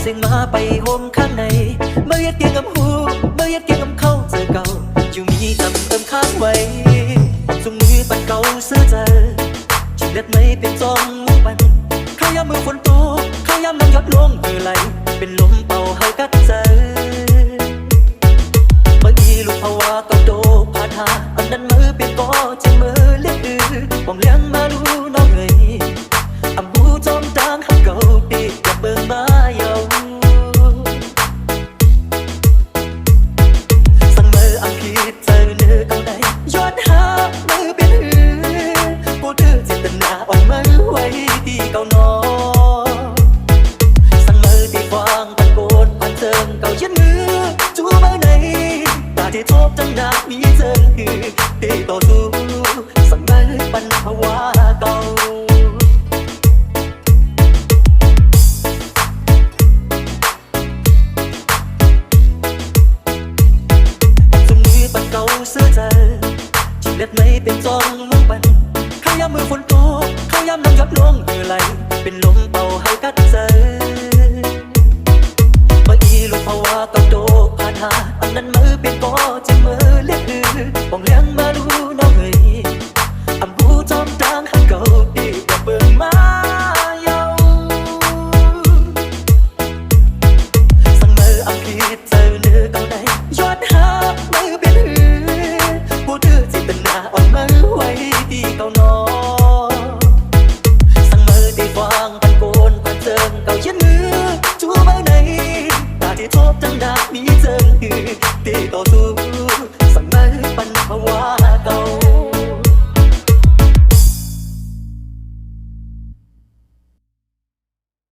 เสียงมาไปโฮมข้างในเมื่อยัดเกียงกับหูเมื่อยัดเกียงกับเข้าเจอเก่าอยู่มีจำเติมค้างไว้ส่งมือปันเก่าซื้อเจอจิเล็ดไม่เป็นจองมุกปันเขายามมือฝนตกเขายามน้ำหยดลงมือไหลเป็นลมเป่าเฮากัดเจอเมื่อกี้ลูกภาวะก็โดผ่านหาอันนั้นมือเป็นก็จะมือเลี้ยงมองเลี้ยงมาดูน้องเลยอำหูจอมดังหักเก่าปีอย่าเบิ่งมาเยาสั่งมืออังคิดเจอเนื้อเก่าไหนย้อนหามือเป็นผู้ถือจิตนาอ่อนมือไว้ที่เก่านอสั่งมือที่วางตะโกนผ่านเจิงเก่ายันมือจูบมาไหนตาที่ทบจังหนักมีเจิงที่ต่อสู้สั่งมือปัญหาวาเก่าเสื้อใจจิเล็ดไม่เป็นจองมุ้งปันเขายามมือฝนตกเขายามน้ำหยดลงมือไหลเป็นลมเป่าให้กัดใจเมื่ออีลูกภาวะกับโดผ่านหาอันนั้นมือเป็นก็จะมือเลี้ยงป้องเลี้ยงมาดูน้องเอ๋ยอำหูจอมดังหักเก่าดีกับเบิ่งมาเยาสั่งมืออังคิดเจอเนื้อเก่าไหนย้อนหามือเป็นผู้ถือจิตนาอ่อนมือไว้ที่เก่านอสั่งมือที่วางปันโกนผ่านเจิงเก่ายันมือจูบมาไหนตาที่ทบจังดักมีเจิงที่ต่อสู้